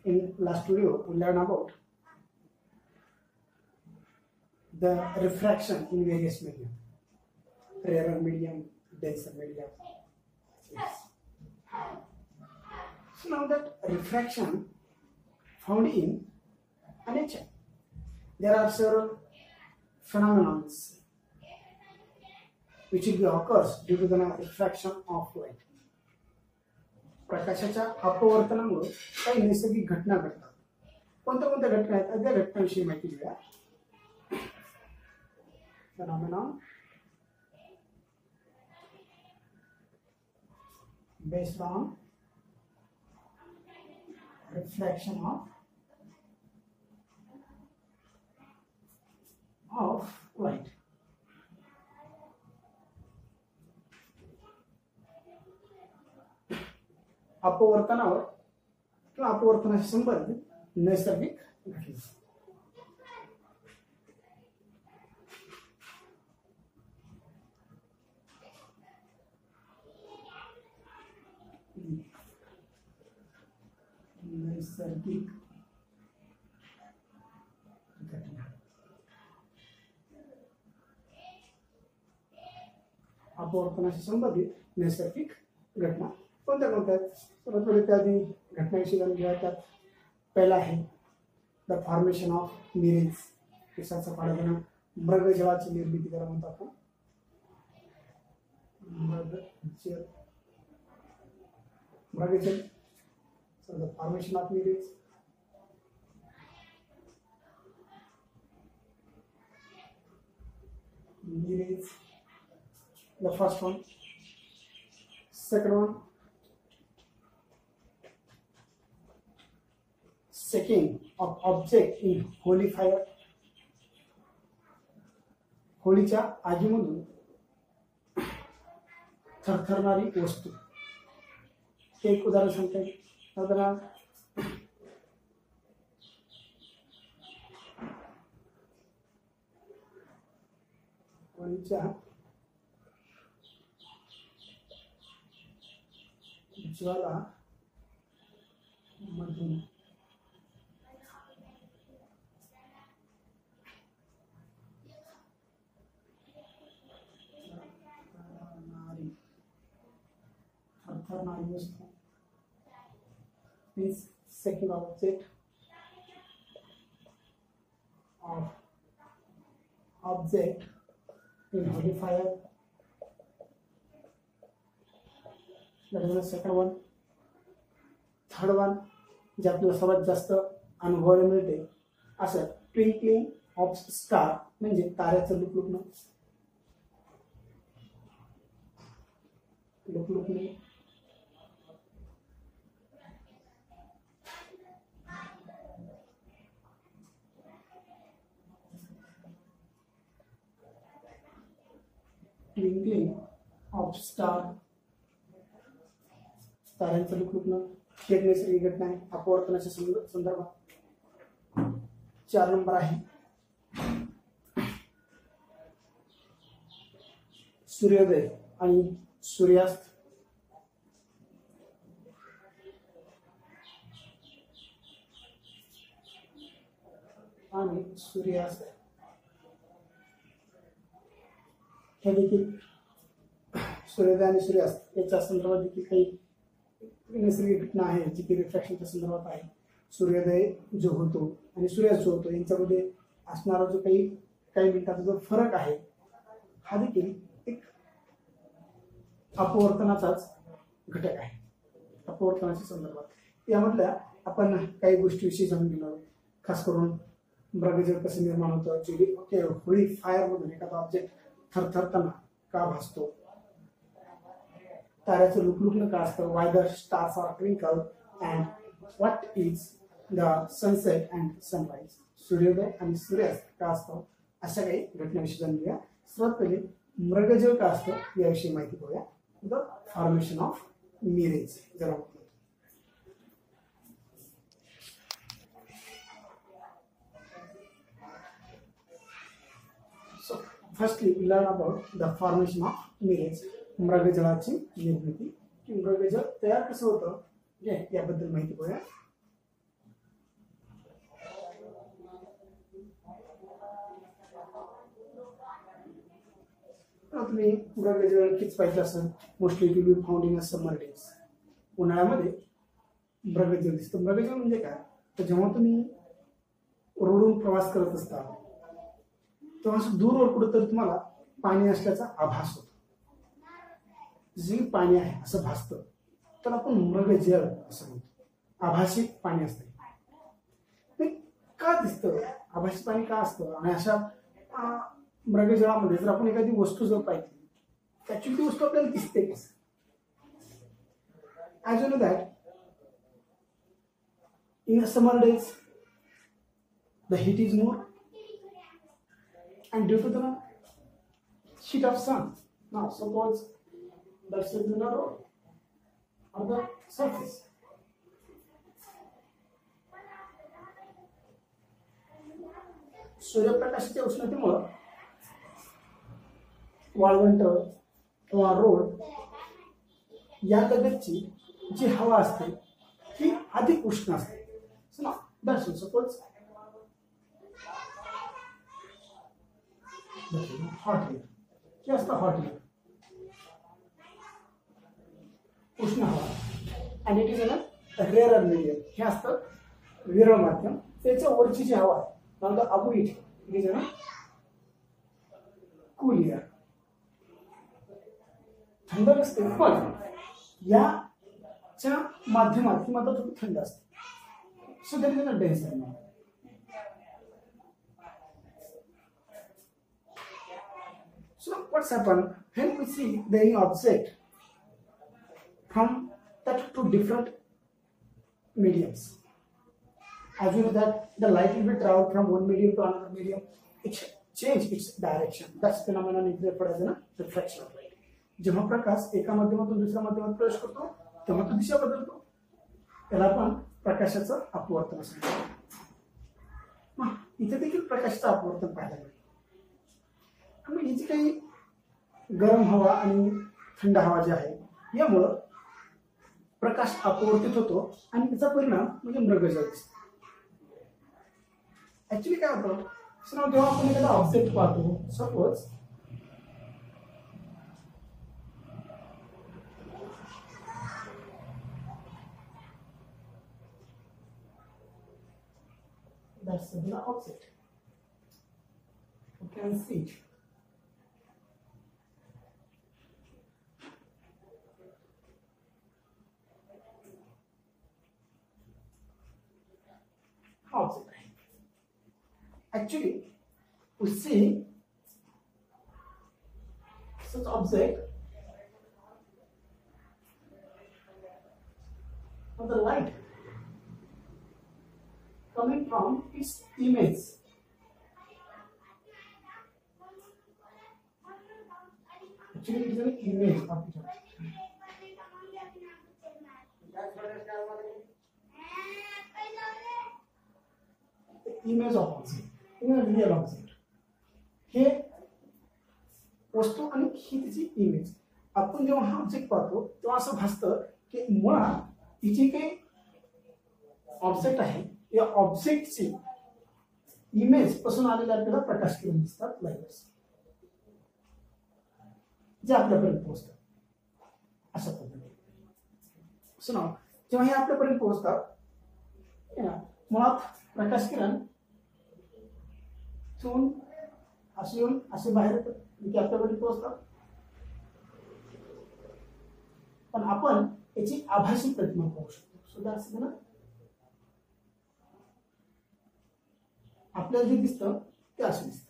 In last video, we learned about the refraction in various medium, rarer medium, denser medium. Yes. So now that refraction found in nature, there are several phenomena which will be occurs due to the refraction of light. प्रकाशाच्या अपवर्तनामुळे काही नैसर्गिक घटना घडतात. कोणत्या कोणत्या घटना आहेत त्या घटनांविषयी माहिती घेऊया. Phenomenon based on reflection of light. अपवर्तनावर किंवा अपवर्तनाशी संबंधित नैसर्गिक घटना. नैसर्गिक घटना. अपवर्तनाशी संबंधित नैसर्गिक घटना कोणत्या कोणत्या आहेत? सर्वात पहिले त्याआधी घटनाविषयी जाणून घ्या. त्यात पहिला आहे द फॉर्मेशन ऑफ मिरेज. केसाचा पाडा मृगजळाची निर्मिती करा म्हणतो आपण. मृगजल. So the formation of mirrors. Mirrors. The first one. Second one. Second of object in holy fire. होळीच्या आगीमधून थरथरणारी वस्तू. एक उदाहरण सांगता येईल. होळीच्या ज्वाला मधून थरथरणारी वस्तू means second object in holy fire. That is the second one. Third one, जे आपल्याला सर्वात जास्त अनुभवायला मिळते असं ट्विंकलिंग ऑफ स्टार म्हणजे ताऱ्याचं लुकलुकणं. ट्विंकलिंग ऑफ स्टार, ताऱ्यांचं लुकलुकणं ही एक नैसर्गिक घटना आहे अपवर्तनाच्या संदर्भात. 4 नंबर आहे सूर्योदय आणि सूर्यास्त. हे देखील सूर्योदय आणि सूर्यास्त याच्या संदर्भात देखील काही नैसर्गिक घटना आहे जी की रिफ्रॅक्शनच्या संदर्भात आहे. सूर्योदय जो होतो आणि सूर्यास्त जो होतो यांच्यामध्ये असणारा जो काही मिनिटाचा जो फरक आहे हा देखील एक अपवर्तनाचाच घटक आहे. अपवर्तनाच्या संदर्भात यामधल्या आपण काही गोष्टीविषयी जाणून घेणार आहोत. खास करून मृगजळ कसं निर्माण होतं, होळी फायर मधून एखादा ऑब्जेक्ट थरथरताना का भासतो, ताऱ्याचं लुकलुकणं का असतं, why the stars are twinkle and what is the sunset and sunrise. सूर्योदय आणि सूर्यास्त का असतो अशा काही घटनाविषयी जाणून घेऊया. सर्वात पहिले मृगजळ का असतं याविषयी माहिती घेऊया. द फॉर्मेशन ऑफ मिरेज जरा Firstly, we learn about the formation of mirrors. मृगजळाची निर्मिती. मृगजळ तयार कसं होतं याबद्दल माहिती घेऊया. तुम्ही मृगजळ नक्कीच पाहिजे असेल. Mostly to be found in summer days. उन्हाळ्यामध्ये मृगजळ दिसतं. मृगजळ म्हणजे काय, तर जेव्हा तुम्ही रोडून प्रवास करत असता तेव्हा असं दूरवर कुठंतरी तुम्हाला पाणी असल्याचा आभास होतो. जे पाणी आहे असं भासतं तर आपण मृगजळ असं म्हणतो. आभासी पाणी असतं. ते का दिसतं, आभासी पाणी का असतं, आणि अशा मृगजळामध्ये जर आपण एखादी वस्तू जर पाहिली त्याची ती वस्तू आपल्याला दिसते कसं. As you know that in summer days the heat is more, and due to the heat of sun, now suppose that's in the road or the surface, सूर्यप्रकाशाच्या उष्णतेमुळे वाळवंट किंवा रोड या लगतची जी हवा असते ही अधिक उष्ण असते. सो ना दॅट्स सपोज हॉट एअर. हे असतं हॉट एअर, उष्ण हवा, आणि it is a rarer medium. हे असतं विरळ माध्यम. त्याच्या वरची जी हवा आहे नंतर Abu it is a cool air. थंड नसते पण याच्या माध्यमात ही मात्र थोडी थंड असते. So that is a dense energy. So what's happened when we see the object from that two different mediums? As you know that the light will be traveled from one medium to another medium, it change its direction. That's phenomenon is referred as a reflection of light. जेव्हा प्रकाश एका माध्यमातून दुसऱ्या माध्यमात प्रवेश करतो तेव्हा तो दिशा बदलतो. त्याला आपण प्रकाशाचं अपवर्तन असं म्हणतो. इथे देखील प्रकाशाचं अपवर्तन पाहायला मिळतं. आणि ही जी काही गरम हवा आणि थंड हवा जी आहे यामुळं प्रकाश अपवर्तित होतो आणि त्याचा परिणाम म्हणजे मृगजळ दिसतो. ऍक्च्युली काय होतं, जेव्हा आपण एखादा ऑब्जेक्ट पाहतो, suppose that's the object. You can see it. Object. Actually, we see such object on the light coming from its image. Actually, it is an image of it. Image of object, real object. हे वस्तू आणि ही तिची image. आपण जेव्हा हा object पाहतो तेव्हा असं भासतं की मुळात ही जी काही ऑब्जेक्ट आहे या ऑब्जेक्टची इमेज पासून आलेले आपल्याला प्रकाश किरण दिसतात, लाईट्स जे आपल्यापर्यंत पोहोचतात अशा पद्धतीने. सो ना जेव्हा हे आपल्यापर्यंत पोहोचतात मुळात प्रकाश किरण ठेवून असे येऊन असे बाहेर येतात की आपल्यापर्यंत पोहोचतात. पण आपण याची आभासी प्रतिमा पाहू शकतो. सुद्धा असं ना आपल्याला जे दिसतं ते असं दिसतं.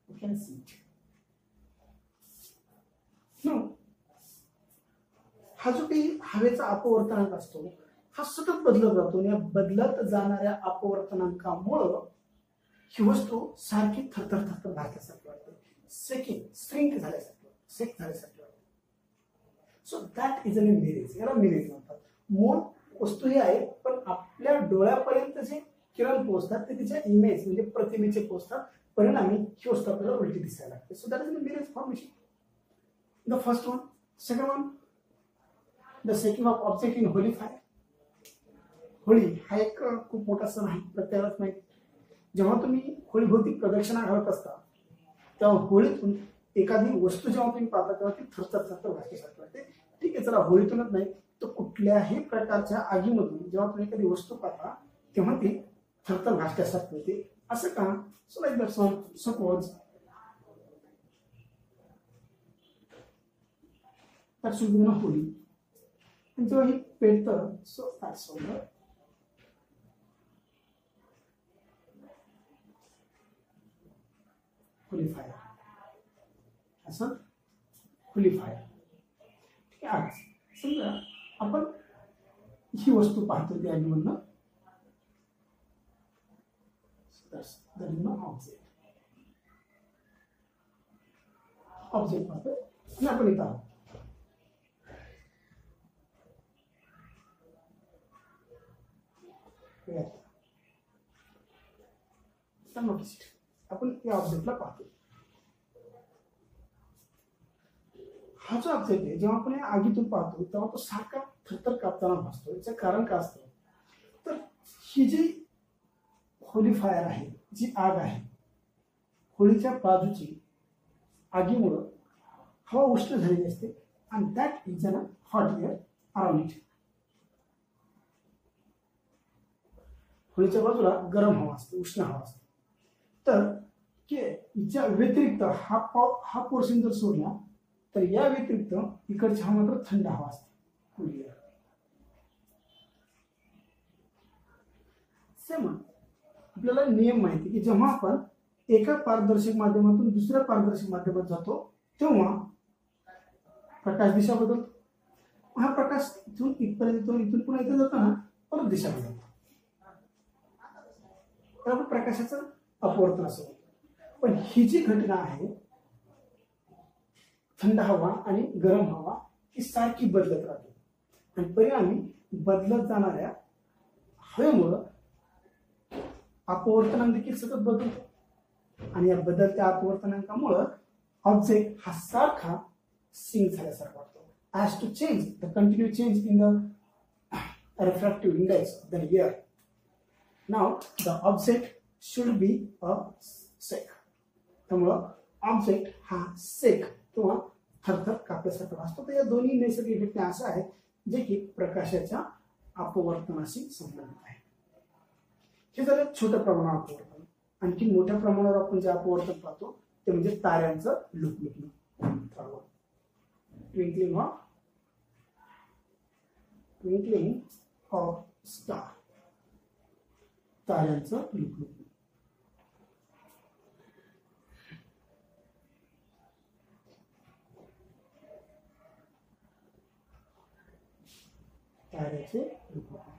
You can see it. हा जो काही हवेचा अपवर्तनांक असतो हा सतत बदलत जातो. या बदलत जाणाऱ्या अपवर्तनांकामुळं ही वस्तू सारखी थरथर थरथर भासल्यासारखी वाटते, श्रिंक झाल्यासारखी वाटते. So that is an mirage. याला मिरेज म्हणतात. मूळ वस्तू ही आहे पण आपल्या डोळ्यापर्यंत जे किरण पोहोचतात ते तिच्या इमेज म्हणजे प्रतिमेचे पोहोचतात. परिणामी ही वस्तू आपल्याला उलटी दिसायला लागते. So that is an mirage formation. The first one. Second one, the setting of object in holy fire. Holi हा एक खूप मोठा सण आहे, प्रत्येकालाच माहिती. जेव्हा तुम्ही होळीभोवती प्रदक्षिणा घालत असता तेव्हा होळीतून एखादी वस्तू जेव्हा तुम्ही पाहता तेव्हा ती थरथर भासल्यासारखी वाटते. ठीक आहे, चला होळीतूनच नाही तर कुठल्याही प्रकारच्या आगीमधून जेव्हा तुम्ही एखादी वस्तू पाहता तेव्हा ती थरथर भासल्यासारखी होते. असं का? So like that one, suppose that should be Holi. आणि जेव्हा ही पेटतं, so that's all the Holi fire. असं होली फायर. ठीक आहे, आज समजा आपण ही वस्तू पाहतो त्या आगीमधनं, ऑब्जेक्ट पाहतो आणि आपण इथं आहोत. आपण या ऑब्जेक्टला पाहतो. हा जो ऑब्जेक्ट आहे जेव्हा आपण या आगीतून पाहतो तेव्हा तो सारखा थरथर कापताना भासतो. याचं कारण काय असतं? तर ही जी होली फायर आहे, जी आग आहे, होळीच्या बाजूची आगीमुळं हवा उष्ण झालेली असते आणि that is an hot air around it. होळीच्या बाजूला गरम हवा असते, उष्ण हवा असते. तर हिच्या व्यतिरिक्त हा पोर्शन जर सोडला तर या व्यतिरिक्त इकडची हवा मात्र थंड हवा असते. सेम आपल्याला नियम माहिती की जेव्हा आपण एका पारदर्शक माध्यमातून दुसऱ्या पारदर्शक माध्यमात जातो तेव्हा प्रकाश दिशा बदलतो. हा प्रकाश इथून इथपर्यंत येतो, इथून पुन्हा इथे जाताना परत दिशा बदलतो. तर प्रकाशाचं अपवर्तन असं होतं. पण ही जी घटना आहे, थंड हवा आणि गरम हवा ही सारखी बदलत राहते आणि परिणामी बदलत जाणाऱ्या हवेमुळं अपवर्तनांक देखील सतत बदलतो आणि या बदलत्या अपवर्तनांकामुळं ऑब्जेक्ट हा सारखा सिंक झाल्यासारखा वाटतो. As to change the continue change in the refractive index of the air. Now the object should be a sec. त्यामुळं ऑब्जेक्ट हा सेक किंवा थरथर कापल्यासारखा भासतो. तर या दोन्ही नैसर्गिक घटना अशा आहेत जे की प्रकाशाच्या अपवर्तनाशी संबंधित आहेत. हे झालं छोट्या प्रमाणावर अपवर्तन. आणखी मोठ्या प्रमाणावर आपण जे अपवर्तन पाहतो ते म्हणजे ताऱ्यांचं लुकलुकणं. Twinkling of star. ताऱ्यांचं लुकलुकणं. ताऱ्याचे लुकलुकणे.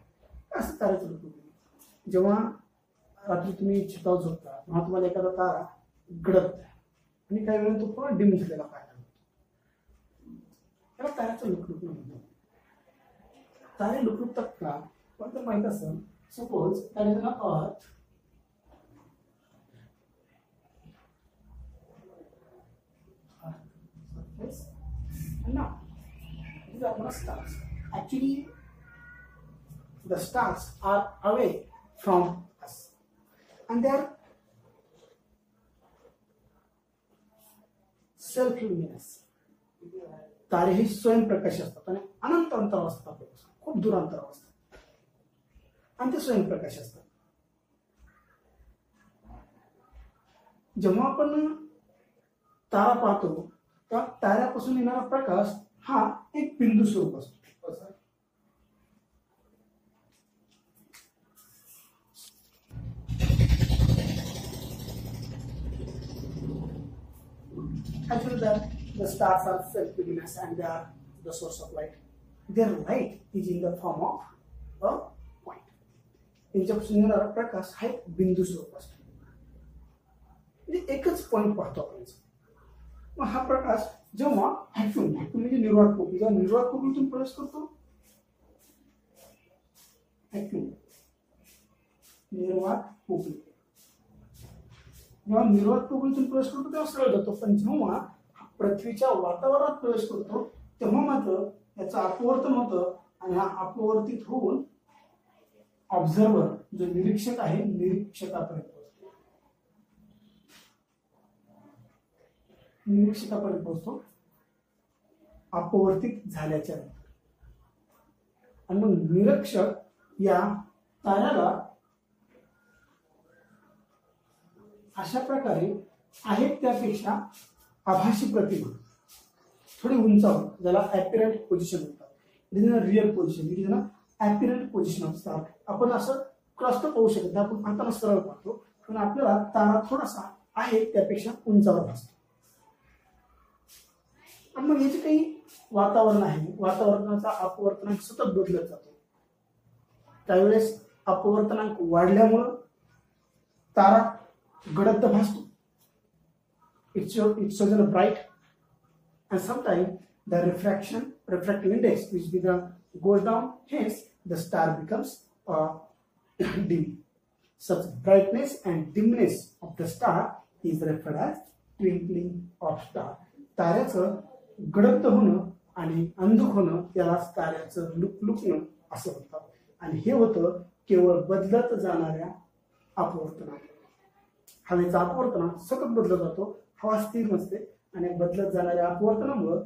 असं ताऱ्याचं लुकलुकणे जेव्हा रात्री तुम्ही छतावर झोपता तेव्हा तुम्हाला एखादा तारा गडत आणि काही वेळा तो पूर्ण डिम झालेला पाहायला मिळतो. त्याला ताऱ्याचं लुकलुकणं म्हणतात. तारे लुकलुकतात का? पण तर माहित असेल. सपोज दॅट इज अन अर्थ. And now, these are our stars. Actually, the stars are away from us, and they are self-luminous. तारे हे स्वयंप्रकाशी असतात आणि अनंत अंतरावर असतात, आपल्यापासून खूप दूर अंतरावर असतात आणि ते स्वयंप्रकाशी असतात. जेव्हा आपण तारा पाहतो तेव्हा ताऱ्यापासून येणारा प्रकाश हा एक बिंदू स्वरूप असतो. Actually, the stars are self-luminous and they are the source of light. Their light is in the form of a point. त्यांच्यापासून येणारा प्रकाश हा एक बिंदू स्वरूप असतो. म्हणजे एकच पॉइंट पाहतो आपण. मग हा प्रकाश जेव्हा व्हॅक्यूम म्हणजे निर्वात पोकळी, जेव्हा निर्वात पोकळीतून प्रवेश करतो, व्हॅक्यूम निर्वात पोकळी, जेव्हा निर्वात पोकळीतून प्रवेश करतो तेव्हा सरळ जातो. पण जेव्हा पृथ्वीच्या वातावरणात प्रवेश करतो तेव्हा मात्र याचं अपवर्तन होतं आणि हा अपवर्तित होऊन ऑब्झर्वर जो निरीक्षक आहे निरीक्षकापर्यंत पोहोचतो, निरीक्षकापर्यंत पोहोचतो अपवर्तित झाल्याच्या नंतर. आणि मग निरीक्षक या ताऱ्याला अशा प्रकारे आहेत त्यापेक्षा आभासी प्रतिमा थोडी उंचावर, ज्याला ॲपिरंट पोझिशन म्हणतात, it is a real position, it is a apparent position of star. आपण असं क्रॉस तर पाहू शकत नाही, आपण पाहताना सरळ पाहतो, पण आपल्याला तारा थोडासा आहे त्यापेक्षा उंचावर भासतो. आणि मग याचे काही वातावरण आहे, वातावरणाचा अपवर्तनांक सतत बदलत जातो. त्यावेळेस अपवर्तनांक वाढल्यामुळं तारा गडद भासतो, it shows in a bright, and sometimes the refractive index which goes down, hence the star becomes dim. Such brightness and dimness of the star is referred as twinkling of star. ताऱ्याचं गडद होणं आणि अंधुक होणं याला ताऱ्याचं लुकलुकणं असं म्हणतात. आणि हे होतं केवळ बदलत जाणाऱ्या अपवर्तनात. हवेचा अपवर्तन सतत बदलत जातो, हवा स्थिर नसते, आणि बदलत जाणाऱ्या अपवर्तनामुळे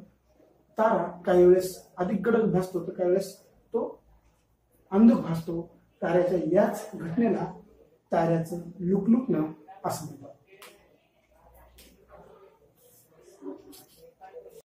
तारा काही वेळेस अधिक गडद भासतो तर काही वेळेस तो अंधुक भासतो. ताऱ्याच्या याच घटनेला ताऱ्याचं लुकलुकणं असं म्हणतात.